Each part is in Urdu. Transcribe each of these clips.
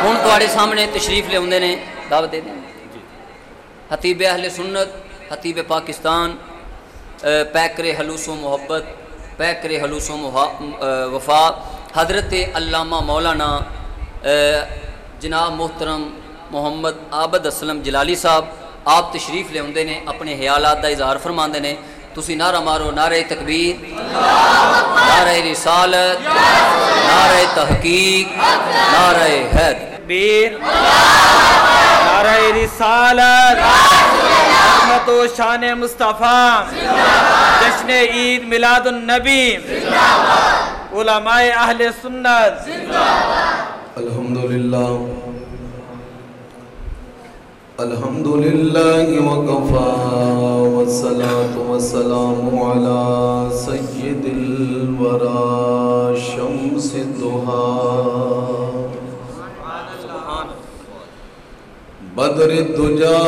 ہوں تواڈے سامنے تشریف لے آتے نے، دعوت دے دیں خطیب اہل سنت، خطیب پاکستان، پیکر حلوس و محبت، پیکر حلوس و وفا، حضرت علامہ مولانا جناب محترم محمد عابد اسلم جلالی صاحب، آپ تشریف لے آتے ہیں، اپنے خیالات کا اظہار فرماندے نے۔ تسی نعرہ مارو، نعرہ تکبیر، نعرہ رسالت، نعرہ تحقیق، نعرہ حیدر، نعرہ رسالت، عظمت و شان مصطفیٰ، جشن عید میلاد النبی، علماء اہل سنت۔ الحمدللہ الحمدللہ وکفا والصلاة والسلام علی سید الورا شمس الضحا بدر الدجا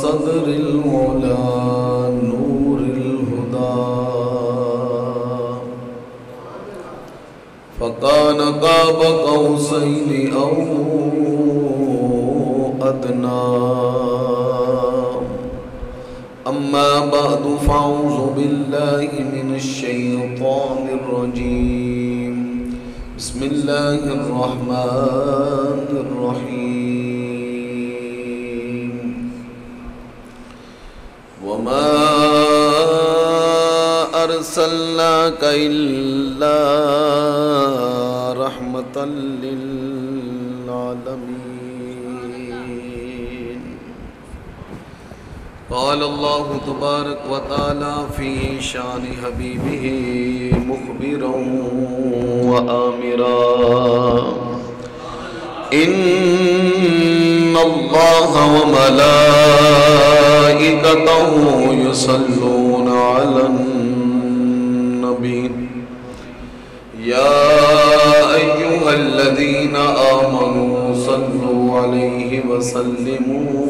صدر المولا نور الہدا فکان قاب قوسین او ادنا اما بعد فاعوذ باللہ من الشیطان الرجیم بسم اللہ الرحمن الرحیم وما ارسلناک الا رحمة للعالمین قال اللہ تبارک وتعالی فی شان حبیبہ مخبرا وآمرا ان اللہ وملائکتہ یصلون علی النبی یا ایہا الذین آمنوا صلوا علیہ وسلموا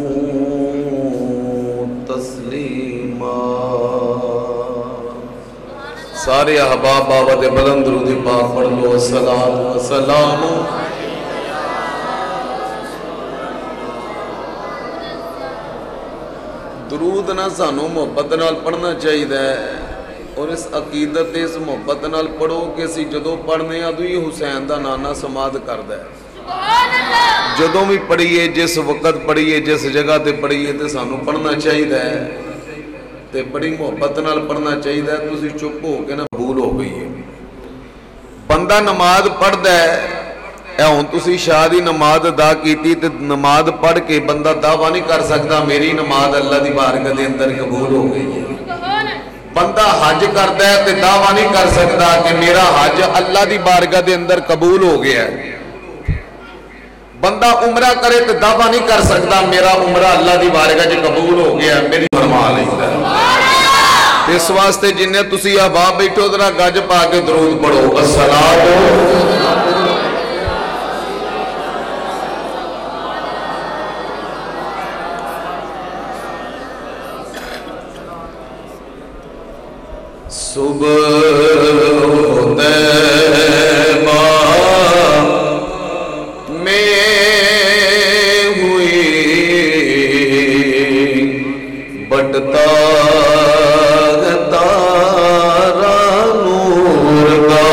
تسلیما۔ سارے احباب آباد بلند درود پاک پڑھ لو۔ الصلاۃ والسلام درود نہ سانو محبت نال پڑھنا چاہیے، اور اس عقیدت اس محبت نال پڑھو کہ اسی جدو پڑھنے ادو ہی حسین دا نانا سماد کردا ہے۔ جدوں بھی پڑھیے، جس وقت پڑھیے، جس جگہ تے پڑھیے تے سانو پڑھنا چاہیے تے بڑی محبت نال پڑھنا چاہیے۔ تسی چپ ہو کے نہ بھول ہو گئی ہے۔ بندہ نماز پڑھدا ہے، اے ہن تسی شاہ دی نماز ادا کیتی تے نماز پڑھ کے بندہ دعویٰ نہیں کر سکتا میری نماز اللہ دی بارگاہ دے اندر قبول ہو گئی ہے۔ بندہ حج کرتا ہے تے دعویٰ نہیں کر سکتا کہ میرا حج اللہ دی بارگاہ دے اندر قبول ہو گیا ہے۔ بندہ عمرہ کرے تے دعویٰ نہیں کر سکتا میرا عمرہ اللہ دی بارگاہ جے قبول ہو گیا ہے، میری فرما لیتا ہے۔ اس واسطے جنہیں تسی احباب بیٹھو ذرا گج پا کے درود پڑھو۔ الصلاۃ صبح طیبہ میں ہوئی بٹتا ہے تارا نور کا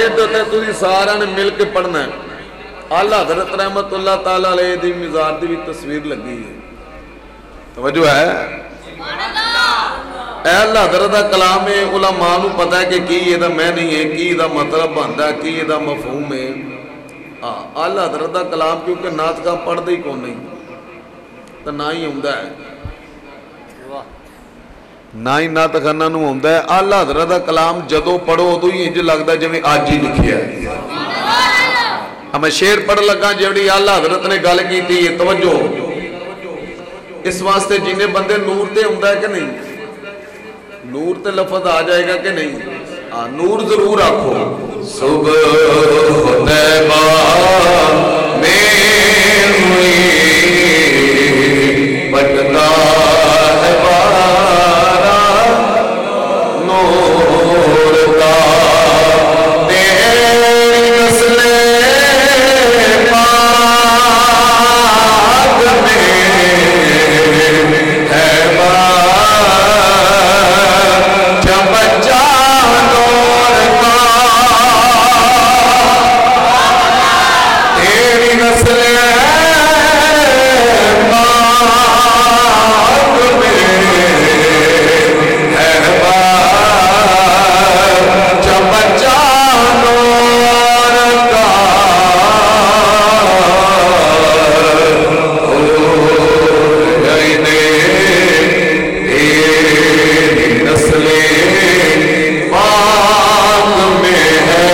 شیر دے تے تسی سارا نے مل کے پڑھنا ہے. اعلیٰ حضرت رحمت اللہ تعالیٰ علیہ دی مزار دی بھی تصویر لگی ہے. توجہ ہے؟ اعلیٰ حضرت دا کلام ہے. علماء نو پتہ ہے کہ کی یہ دا میں نہیں ہے, کی دا مطلب بندا ہے, کی یہ دا مفہوم ہے. اعلیٰ حضرت دا کلام کیونکہ نعت کا پڑھ دے ہی کون نہیں تو نہ ہی ہوندا ہے, نہ ہی نعت خانہ نو ہوندا ہے. اعلیٰ حضرت دا کلام جدوں پڑھو ادو ہی انج لگدا جویں اج ہی لکھیا ہے. میں شعر پڑھ لگا جیڑی اعلیٰ حضرت نے گل کیتی ہے. توجہ اس واسطے جنہیں بندے نور تے ہوندا ہے کہ نہیں, نور تے لفظ آ جائے گا کہ نہیں؟ نور ضرور آکھو. صبح طیبہ میں ہوئی بٹتا ہے باران نور کا, تیری نسل پاک میں ہے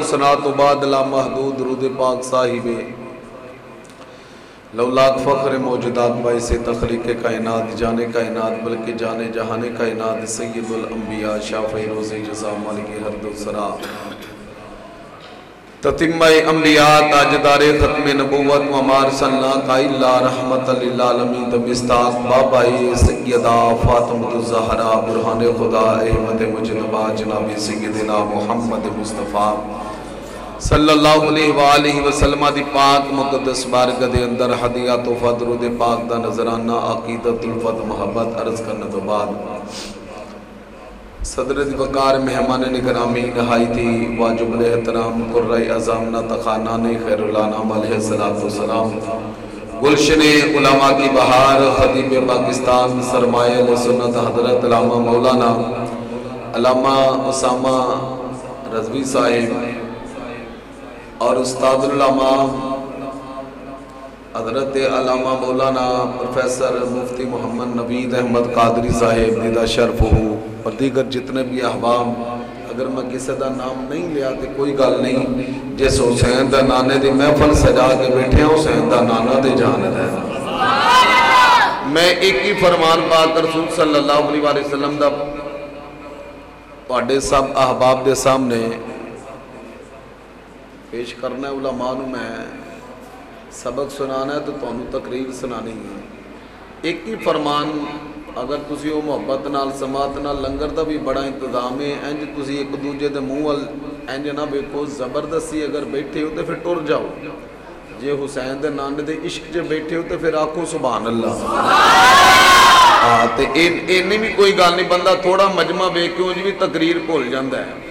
ثنا تو بعد لا محدود درود پاک صاحب لولاک فخر موجودات باعث تخلیق کائنات, جانے کائنات بلکہ جانے جہان کائنات, سید الانبیاء شافع روز جزا مالک حرد و سرا, تتمہ انبیاء تاجدار ختم نبوت ومار صلی اللہ رحمت للعالمین دمستاق بابائی سیدہ فاطمہ الزہرا برہان خدا احمد مجنبہ جناب سیدنا محمد مصطفیٰ صلی اللہ علیہ وآلہ وسلم دی پاک مقدس بارگاہ دے اندر ہدیات و فدرود پاک دا نظرانہ عقیدت الفت محبت عرض کرنے تو بعد صدر دی وقار مہمان نگرامی نہائی تھی واجب الاحترام قرۂ اعظامنا تخانان خیر الانام علیہ السلام گلشن علماء کی بہار خطیب پاکستان سرمایہ سنت حضرت علامہ مولانا علامہ اسامہ رضوی صاحب اور استاد علامہ حضرت علامہ مولانا پروفیسر مفتی محمد نوید احمد قادری صاحب دیدہ شرف ہو, اور دیگر جتنے بھی احباب, اگر میں کسی دا نام نہیں لیا تو کوئی گل نہیں, جس حسین دا نانے دی محفل سجا کے بیٹھے ہیں حسین دا نانا دے جانے رہنا. میں ایک ہی فرمان پاک رسول صلی اللہ علیہ وسلم دا پاڑے سب احباب دے سامنے پیش کرنا ہے. علماء نو میں سبق سنانا ہے تو تانوں تقریر سنانی ہے. ایک ہی فرمان, اگر تسی او محبت نال سماعت نال لنگر دا بھی بڑا انتظام ہے, انج تسی ایک دوجے دے منہ ول انج نہ ویکھو, زبردستی اگر بیٹھے ہو تے پھر ٹر جاؤ. جے حسین دے نانے دے عشق چ بیٹھے ہو تے پھر آکھو سبحان اللہ. تے اینی بھی کوئی گل نہیں, بندہ تھوڑا مجمع ویکھ کے انج بھی تقریر بھول جاندا ہے.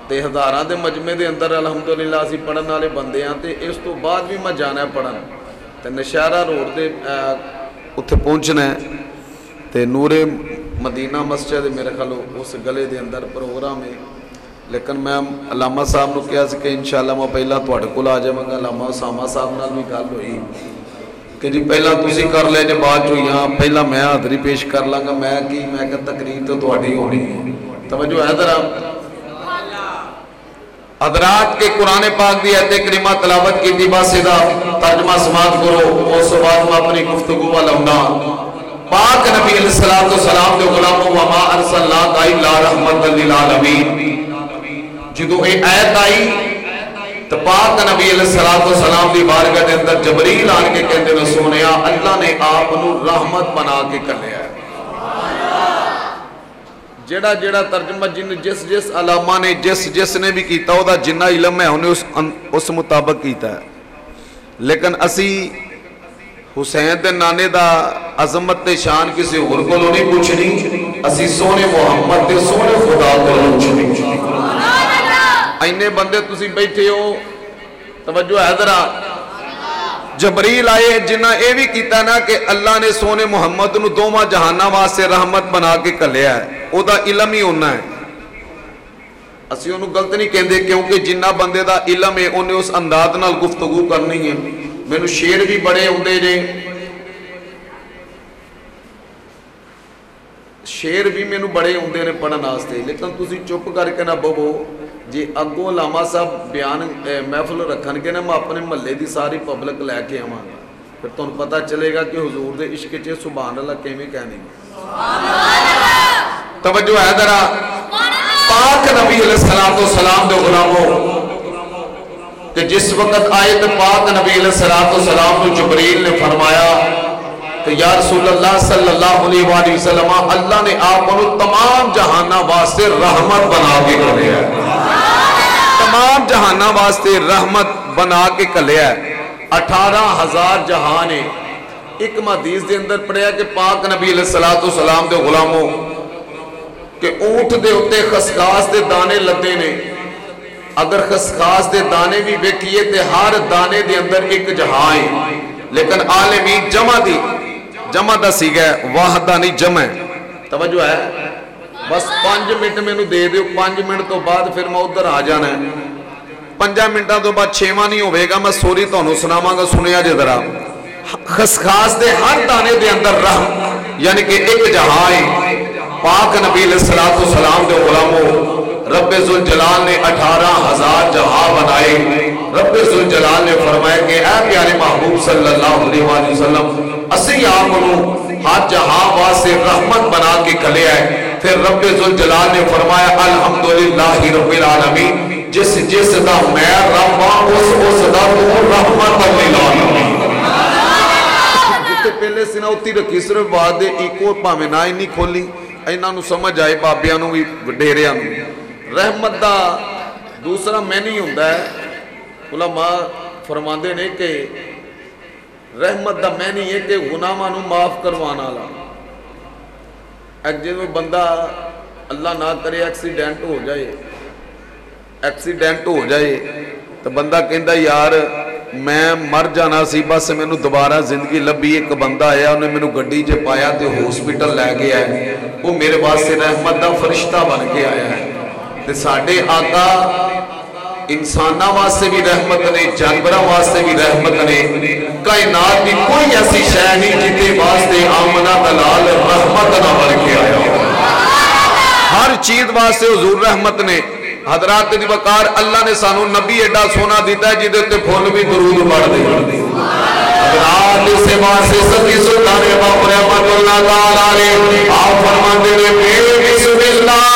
تے ہزاراں دے مجمع دے اندر الحمدللہ اسی پڑھن والے بندے ہاں, تے اس تو بعد بھی میں جانا ہے پڑھن, تے نشہرہ روڈ دے اتھے پہنچنا ہے, تے نور مدینہ مسجد میرے خیال اس گلے دے اندر پروگرام ہے. لیکن میں علامہ صاحب نو کہا سی کہ انشاءاللہ میں پہلا تواڈے کول آ جاواں گا. علامہ اسامہ صاحب نال بھی گل ہوئی کہ جی پہلا تسی کر لے جے بعد چو یہاں پہلا میں حاضری پیش کر لاں گا میں کہ تقریر تو تہاڈی ہونی ہے. توجہ ہے ذرا حضرات کے قرآن پاک دی آیت کریمہ تلاوت کی تھی بس دا ترجمہ سماعت کرو اس بعد میں اپنی گفتگو والا ہوں. پاک نبی علیہ الصلوۃ والسلام دے غلاموں وما ارسلناک الا رحمت للعالمین. جدو اے آیت آئی تو پاک نبی علیہ الصلوۃ والسلام دی بارگاہ دے اندر جبریل آن کے کہندے نے سونیا اللہ نے آپ نو رحمت بنا کے کلیا ہے. جڑا جڑا ترجمہ جس علامہ نے جس نے بھی کیتا ہو دا جنہ علم ہے انہیں اس مطابق کیتا ہے. لیکن اسی حسین دے نانے دا عظمت تے شان کسی اور کو نہیں پوچھنی اسی سونے محمد دے سونے خدا کو پوچھنی. اینے بندے تسی بیٹھے ہو توجہ ہے ذرا جبریل آئے جنہ اے بھی کیتا نا کہ اللہ نے سونے محمد نو دوواں جہاناں واسطے رحمت بنا کے کلیا ہے. او دا علم ہی ہونا ہے. اسی انہوں غلط نہیں کہندے کیونکہ جنہ بندے دا علم ہے انہیں اس انداز نال گفتگو کرنی ہے. میں نو شیر بھی بڑے ہوندے جے شیر بھی میں نو بڑے ہوندے نے پڑھن واسطے لیکن تسی چپ کر کے نہ بہو جی اگوں علامہ صاحب بیان محفل رکھن کے نا میں اپنے محلے دی ساری پبلک لے کے آواں گا پھر تمہیں پتہ چلے گا کہ حضور دے عشق چ سبحان اللہ کیویں کہنے توجہ ہے ذرا پاک نبی علیہ الصلوۃ والسلام دے غلاموں کہ جس وقت آئے تو پاک نبی علیہ السلام کو جبریل نے فرمایا کہ یا رسول اللہ صلی اللہ علیہ وآلہ وسلم اللہ نے آپ کو تمام جہانہ واسطے رحمت بنا کے کلیا ہے. تمام جہانہ واسطے رحمت بنا کے کلیا ہے. 18,000 جہان ہے. ایک حدیث دے اندر پڑھیا کہ پاک نبی علیہ السلام دے غلاموں کہ اونٹ دے اتے خسخاس دے دانے لدے نے اگر خسخاس دے دانے بھی بیکیے تے ہر دانے دے اندر ایک جہاں ہے لیکن عالمی جمع دا سی گئے واحدہ نہیں جمع ہے. توجہ ہے بس 5 منٹ میں نو دے دیو 5 منٹ تو بعد پھر میں ادھر آ جانا ہے 5 منٹوں تو بعد 6واں نہیں ہوئے گا میں سوری تو انہوں سناواں گا سنیا جے ذرا. خسخاس دے ہر دانے دے اندر رحم یعنی کہ ایک جہاں ہے. پاک نبی علیہ السلام دے غلاموں رب ذوالجلال نے 18,000 جہاں بنائے. رب ذوالجلال نے فرمایا کہ اے پیارے محبوب صلی اللہ علیہ وآلہ وسلم اسی آپ کو ہر جہاں واسطے رحمت بنا کے کلے آئے. پھر رب ذوالجلال نے فرمایا الحمدللہ رب العالمین جس دا میں رب اس دا تو رحمت للعالمین. جتے پہلے سناوتی رکھی صرف بعد ایکو پاویں نہ نہیں کھولی اینا نو سمجھ آئے بابیاں نو بھی ڈیریاں نو. رحمت دا دوسرا میں نہیں ہوندہ ہے. علماء فرماندے نے کہ رحمت دا میں نہیں ہے کہ گناہاں نو معاف کروانا لا. ایک جن میں بندہ اللہ نہ کرے ایکسیڈنٹ ہو جائے تو بندہ کہندہ یار میں مر جانا سی بس میں نو دوبارہ زندگی لبی. ایک بندہ آیا انہیں میں نو گھڑی جے پایا تے ہاسپٹل لے کے آئے وہ میرے واسطے رحمت دا فرشتہ بن کے آیا ہے. تے ساڈے آقا انساناں واسطے بھی رحمت نے جانوراں واسطے بھی رحمت نے. کائنات کی کوئی ایسی شے نہیں جتے واسطے آمنہ دلال رحمت نہ بن کے آیا. ہر چیز واسطے حضور رحمت نے. حضرات دی وقار اللہ نے سانو نبی ایڈا سونا دیتا ہے جدے تے پھول بھی درود پڑھ دے. حضرات سے واسطے سچی سلطان باپ رحمت اللہ تعالی علیہ آپ فرماتے نے بسم اللہ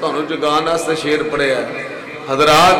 ਤੁਹਾਨੂੰ ਜਗਾਉਣ ਵਾਸਤੇ ਸ਼ੇਰ ਪੜਿਆ। ਹਜ਼ਰਾਤ,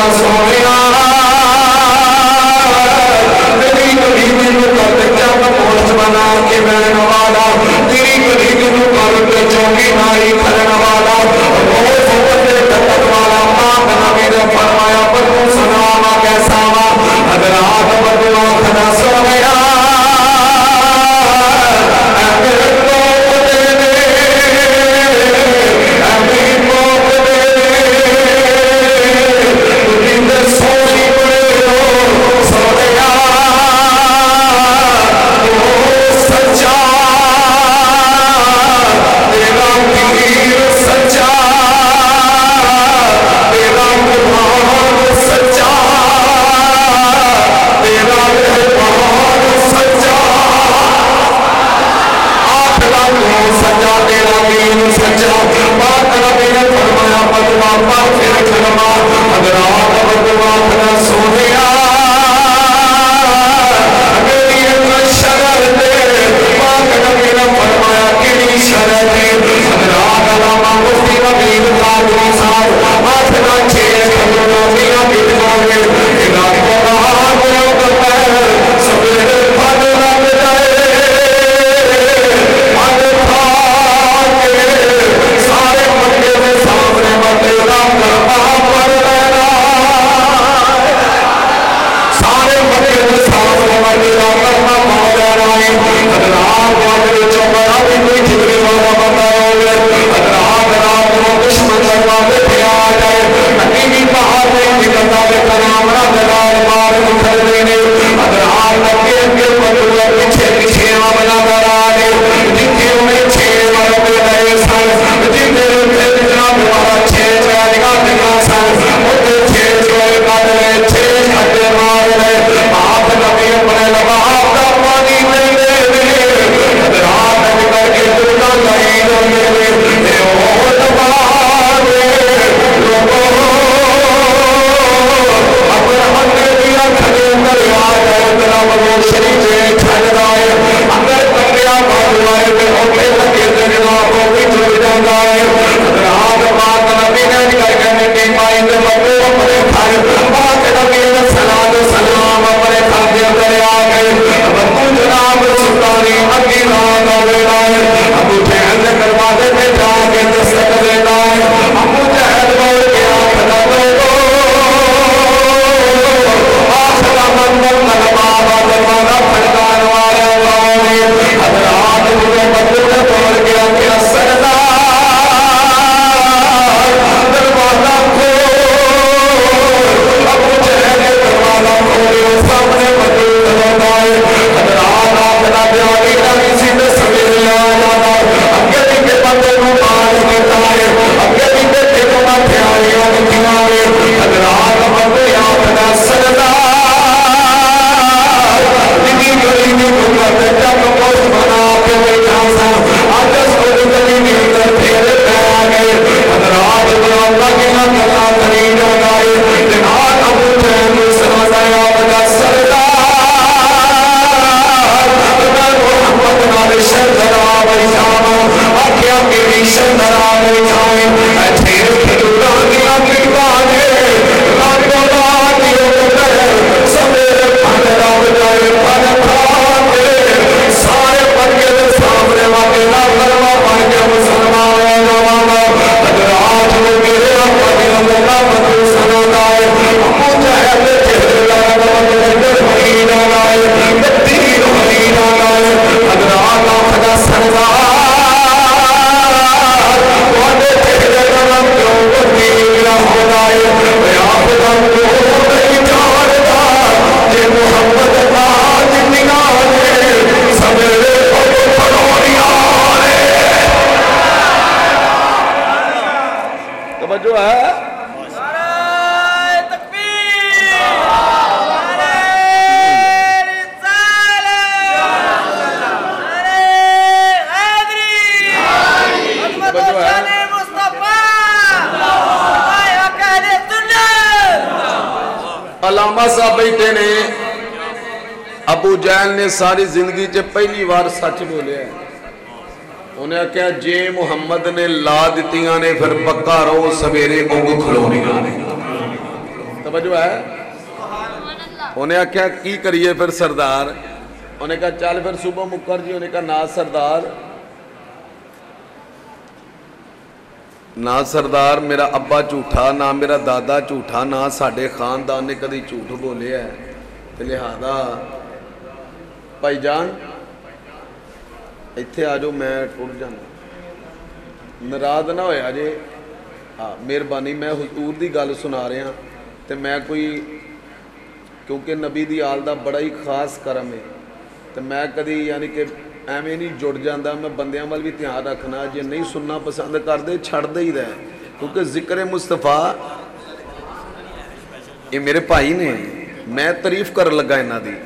مولا سونیا تیری کلیدی نو کر جب پوچھ بنا کے بہن والا تیری کلیدی نو کر کے چوکی نائی کھڑن والا روز بندے ڈکت والا ماں نبی نے فرمایا بدو سناما کیسا وا حضرات بدو خدا سونیا علامہ صاحب بیٹھے نے ابو جہل نے ساری زندگی چ پہلی بار سچ بولے ہیں انہیں کہا جے محمد نے لا دیتیاں نے پھر پکا رہو سویرے اونگ کھلونیاں نے توجہ ہے؟ انہیں آخیا کی کریے پھر سردار؟ انہیں کہا چل پھر صبح مکر جی. انہیں کہا نہ سردار، نہ سردار، میرا ابا جھوٹا، نہ میرا دادا جھوٹا، نہ ساڈے خاندان نے کدی جھوٹ بولے ہے. لہذا بھائی جان اتنے آ جاؤ، میں ٹر جانا، ناراض نہ ہویا جے. ہاں مہربانی، میں حضور دی گل سنا رہا تو میں کوئی کیونکہ نبی دی آل دا بڑا ہی خاص کرم ہے تو میں کدی یعنی کہ ایویں نہیں جڑ جاتا. میں بندیاں وال بھی دھیان رکھنا، جے نہیں سننا پسند کرتے چھڑ دے ہی رہے، کیونکہ ذکر مصطفیٰ یہ میرے بھائی نے، میں تعریف کر لگا انہاں دی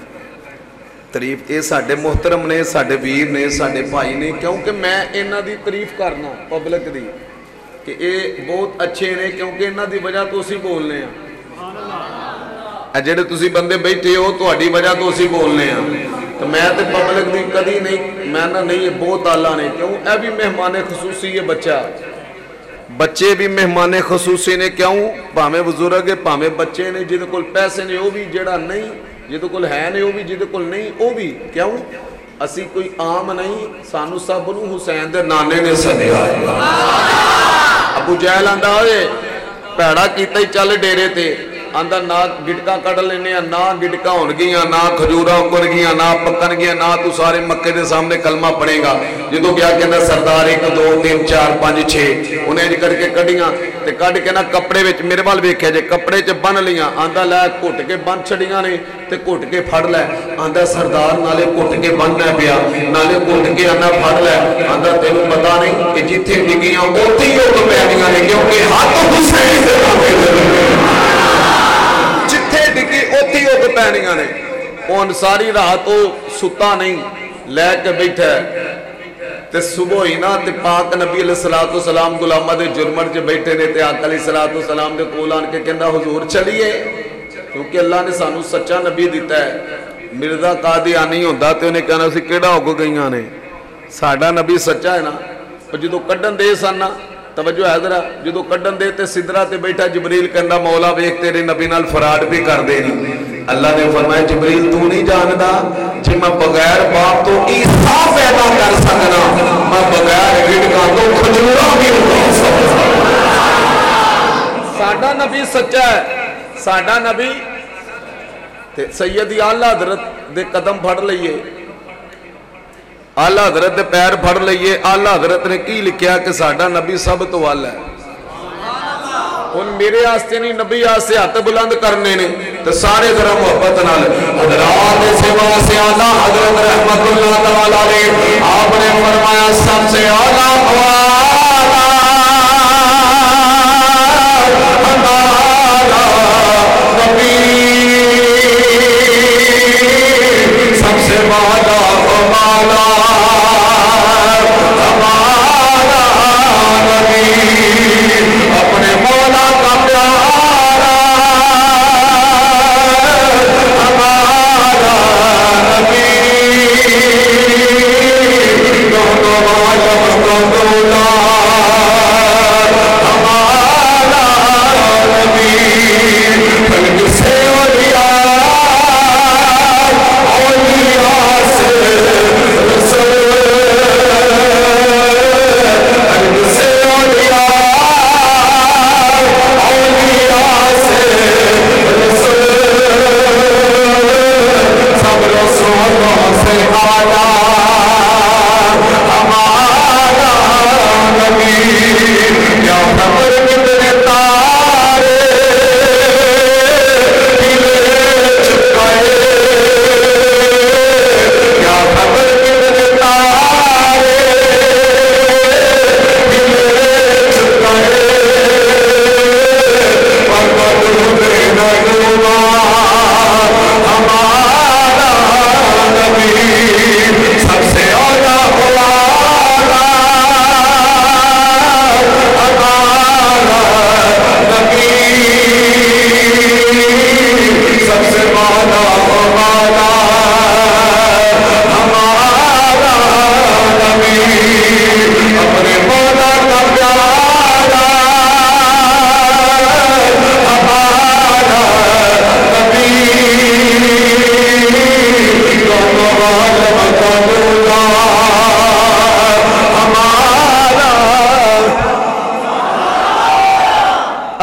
تعریف. یہ ساڈے محترم نے، ساڈے ویر نے، ساڈے بھائی نے، کیونکہ میں انہاں دی تعریف کرنا پبلک دی کہ یہ بہت اچھے نے، کیونکہ انہاں دی وجہ تو اسی بولنے ہیں. جڑے تسی بندے بیٹھے ہو تہاڈی وجہ تو اسی بولنے ہیں. تو میں تو پبلک دی کدی نہیں، میں نہ نہیں، بہت آلہ نے. کیوں؟ اے بھی مہمان خصوصی ہے. بچے بھی مہمان خصوصی نے. کیوں؟ بھاویں بزرگ ہے، بھاویں بچے نے، جہدے کول پیسے نے وہ بھی، جڑا نہیں جہدے کول ہے نے وہ بھی، جہدے کول نہیں وہ بھی. کیوں؟ اسی کوئی عام نہیں، سانو سب نو حسین دے نانے نے سدیا. ابو جہل آندا ہوئے پیڑا کیتا ہی چل ڈیرے تے، آندا نہ گٹکا کٹ لینے، نہ گٹکا ہون گیاں، نہ کھجوراں اگن گیاں، نہ پکن گیاں، نہ تو سارے مکے دے سامنے کلمہ پڑھے گا. جدو کیا کہنا سردار 1 2 3 4 5 6 انہیں کر کے کڈیاں تے کڈ کے نا کپڑے وچ میرے وال ویکھیا جے کپڑے چ بن لیاں. آندا لے گھٹ کے بن چھڑیاں نے تے گھٹ کے پھڑ لے. آندا سردار نالے گھٹ کے بننا پیا، نالے گھٹ کے آنا پھڑ لے. آندا تینوں پتہ نہیں کہ جتھے ڈگیاں اوتھے ہی اگ پیندیاں نے، کیونکہ ہاتھ حسین دے نامے تے ڈگی اوتھی اگ پینیاں نے. وہ انصاری رات وہ ستا نہیں لے کے بیٹھا تے صبح ہی نا تے پاک نبی علیہ السلام غلامہ دے جرمر چ بیٹھے نے تے آقا علیہ السلام دے کول آن کے کہندا حضور چلیے، کیونکہ اللہ نے سانو سچا نبی دیتا ہے. مرزا قادیانی ہوندا تے انہیں کہنا سی کیڑا اگ گئیاں نے. ساڈا نبی سچا ہے نا. جدوں کڈن دے سن نا، توجہ ہے ذرا، جدو کڈن دے تے سدرہ تے بیٹھا جبریل کہندا مولا ویکھ تیرے نبی نال فراڈ بھی کر دے نہیں. اللہ نے فرمایا جبریل تو نہیں جاندا جی میں بغیر باپ تو عیسیٰ پیدا کر سکنا، میں بغیر گٹکاں تو کھجوراں بھی اگا سکنا. ساڈا نبی سچا ہے، ساڈا نبی. تے سیدی اعلی حضرت دے قدم پھڑ لئیے، آلہ حضرت دے پیر پھڑ لئیے. آلہ حضرت نے کی لکھیا کہ ساڈا نبی سب تو والا ہے. ان میرے آستے نہیں، نبی آستے ہاتھ بلند کرنے نے. تو سارے ذرا محبت نال حضرات سوا سے آلہ حضرت رحمت اللہ تعالی علیہ آپ نے فرمایا سب سے آلہ نبی، سب سے والا اپنے مولا کا پیارا ہمارا نبی، دونوں عالم کا مولا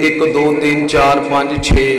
1 2 3 4 5 6,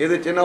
ਇਹਦੇ ਚ ਨਾ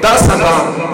10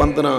15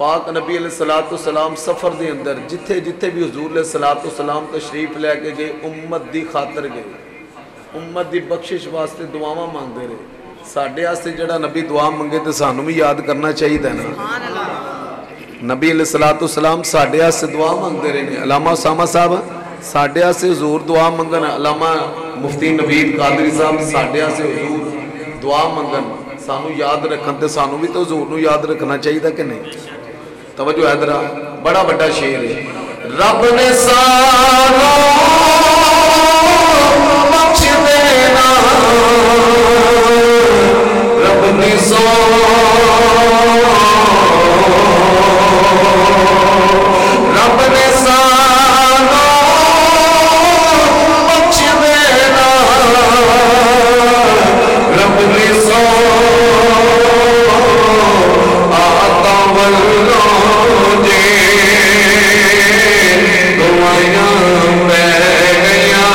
پاک نبی علیہ الصلوۃ والسلام سفر دے اندر جتھے جتھے بھی حضور علیہ الصلوۃ والسلام تشریف لے کے گئے امت دی خاطر گئے، امت دی بخشش واسطے دعاواں مانگتے رہے. ساڈے واسطے جڑا نبی دعا منگے تو سانوں بھی یاد کرنا چاہیے نا. نبی علیہ الصلوۃ والسلام ساڈے واسطے دعا مانگتے رہے ہیں. علامہ اسامہ صاحب ساڈے واسطے حضور دعا منگن، علامہ مفتی نوید قادری صاحب ساڈے واسطے حضور دعا منگن، سانوں یاد رکھن تے سانوں بھی تو حضور نو یاد رکھنا چاہیے کہ نہیں. توجہ ہے ذرا، بڑا بڑا شعر ہے. رب نے سانوں بخش دینا، رب نے رب نے سانوں بخش دینا، رب نے آتا والوں جے دعائیاں پہ گیاں،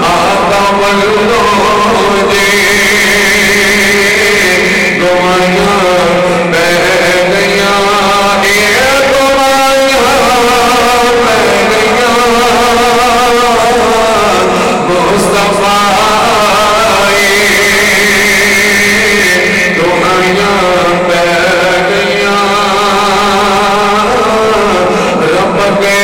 آتا والوں جے دعائیاں پہ گیاں، یہ دعائیاں پہ گیاں مصطفیٰ دعائیاں پہ گیاں رب کے